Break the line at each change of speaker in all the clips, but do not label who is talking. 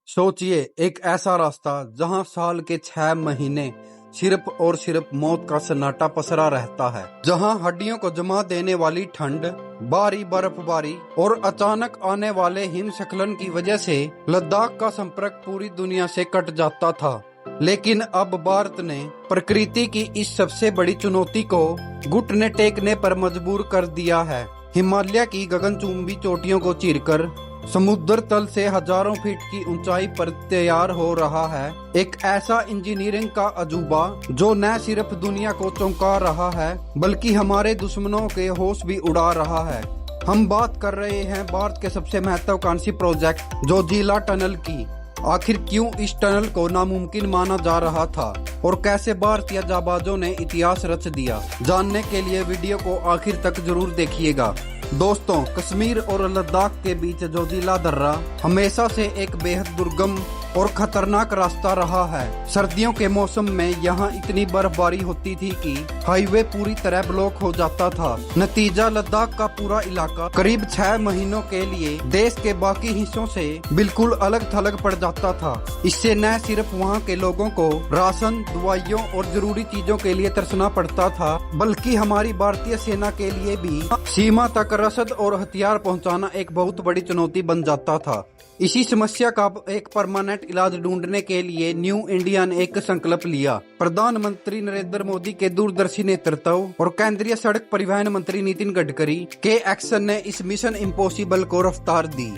सोचिए, एक ऐसा रास्ता जहां साल के 6 महीने सिर्फ और सिर्फ मौत का सन्नाटा पसरा रहता है, जहां हड्डियों को जमा देने वाली ठंड, भारी बर्फबारी और अचानक आने वाले हिमस्खलन की वजह से लद्दाख का संपर्क पूरी दुनिया से कट जाता था। लेकिन अब भारत ने प्रकृति की इस सबसे बड़ी चुनौती को घुटने टेकने पर मजबूर कर दिया है। हिमालय की गगनचुंबी चोटियों को चीरकर समुद्र तल से हजारों फीट की ऊंचाई पर तैयार हो रहा है एक ऐसा इंजीनियरिंग का अजूबा जो न सिर्फ दुनिया को चौंका रहा है बल्कि हमारे दुश्मनों के होश भी उड़ा रहा है। हम बात कर रहे हैं भारत के सबसे महत्वाकांक्षी प्रोजेक्ट जोजिला टनल की। आखिर क्यों इस टनल को नामुमकिन माना जा रहा था और कैसे भारतीय जाबाजों ने इतिहास रच दिया, जानने के लिए वीडियो को आखिर तक जरूर देखिएगा। दोस्तों, कश्मीर और लद्दाख के बीच जोजिला दर्रा हमेशा से एक बेहद दुर्गम और खतरनाक रास्ता रहा है। सर्दियों के मौसम में यहाँ इतनी बर्फबारी होती थी कि हाईवे पूरी तरह ब्लॉक हो जाता था। नतीजा, लद्दाख का पूरा इलाका करीब 6 महीनों के लिए देश के बाकी हिस्सों से बिल्कुल अलग थलग पड़ जाता था। इससे न सिर्फ वहाँ के लोगों को राशन, दवाइयों और जरूरी चीजों के लिए तरसना पड़ता था, बल्कि हमारी भारतीय सेना के लिए भी सीमा तक रसद और हथियार पहुँचाना एक बहुत बड़ी चुनौती बन जाता था। इसी समस्या का एक परमानेंट इलाज ढूंढने के लिए न्यू इंडिया ने एक संकल्प लिया। प्रधानमंत्री नरेंद्र मोदी के दूरदर्शी नेतृत्व और केंद्रीय सड़क परिवहन मंत्री नितिन गडकरी के एक्शन ने इस मिशन इम्पॉसिबल को रफ्तार दी।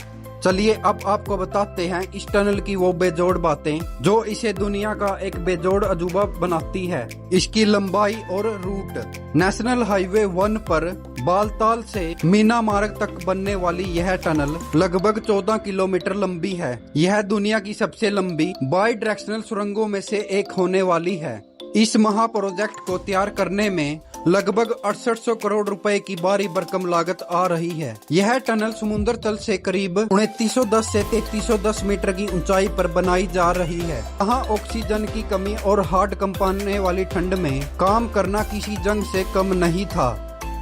चलिए अब आपको बताते हैं इस टनल की वो बेजोड़ बातें जो इसे दुनिया का एक बेजोड़ अजूबा बनाती है। इसकी लंबाई और रूट। नेशनल हाईवे 1 पर बालताल से मीना मार्ग तक बनने वाली यह टनल लगभग 14 किलोमीटर लंबी है। यह दुनिया की सबसे लंबी बाई डायरेक्शनल सुरंगों में से एक होने वाली है। इस महा प्रोजेक्ट को तैयार करने में लगभग 6800 करोड़ रुपए की भारी भरकम लागत आ रही है। यह टनल समुद्र तल से करीब 2910 से 3310 मीटर की ऊंचाई पर बनाई जा रही है। यहाँ ऑक्सीजन की कमी और हार्ड कंपाने वाली ठंड में काम करना किसी जंग से कम नहीं था।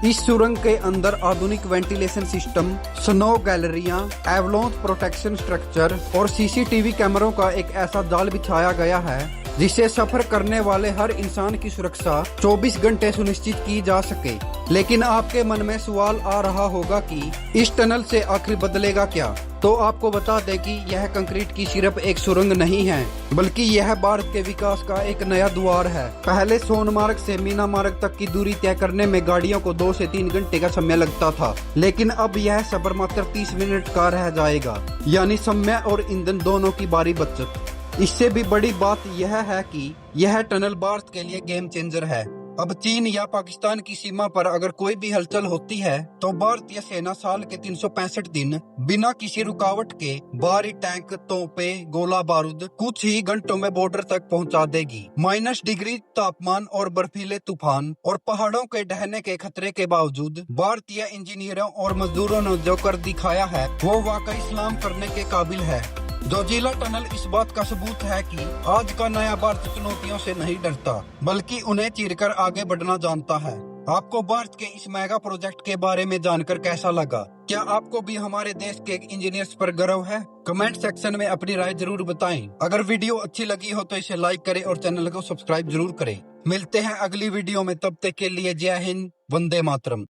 इस सुरंग के अंदर आधुनिक वेंटिलेशन सिस्टम, स्नो गैलरियां, एवलांच प्रोटेक्शन स्ट्रक्चर और सीसीटीवी कैमरों का एक ऐसा जाल बिछाया गया है जिससे सफर करने वाले हर इंसान की सुरक्षा 24 घंटे सुनिश्चित की जा सके। लेकिन आपके मन में सवाल आ रहा होगा कि इस टनल से आखिर बदलेगा क्या? तो आपको बता दें कि यह कंक्रीट की सिर्फ एक सुरंग नहीं है, बल्कि यह भारत के विकास का एक नया द्वार है। पहले सोनमार्ग से मीना मार्ग तक की दूरी तय करने में गाड़ियों को 2 से 3 घंटे का समय लगता था, लेकिन अब यह सफर मात्र 30 मिनट का रह जाएगा, यानी समय और ईंधन दोनों की भारी बचत। इससे भी बड़ी बात यह है कि यह टनल भारत के लिए गेम चेंजर है। अब चीन या पाकिस्तान की सीमा पर अगर कोई भी हलचल होती है तो भारतीय सेना साल के 365 दिन बिना किसी रुकावट के भारी टैंक, तोपें, गोला बारूद कुछ ही घंटों में बॉर्डर तक पहुंचा देगी। -डिग्री तापमान और बर्फीले तूफान और पहाड़ों के ढहने के खतरे के बावजूद भारतीय इंजीनियरों और मजदूरों ने जो कर दिखाया है वो वाकई सलाम करने के काबिल है। जोजिला टनल इस बात का सबूत है कि आज का नया भारत चुनौतियों से नहीं डरता, बल्कि उन्हें चीरकर आगे बढ़ना जानता है। आपको भारत के इस मेगा प्रोजेक्ट के बारे में जानकर कैसा लगा? क्या आपको भी हमारे देश के इंजीनियर्स पर गर्व है? कमेंट सेक्शन में अपनी राय जरूर बताएं। अगर वीडियो अच्छी लगी हो तो इसे लाइक करें और चैनल को सब्सक्राइब जरूर करें। मिलते हैं अगली वीडियो में, तब तक के लिए जय हिंद, वंदे मातरम।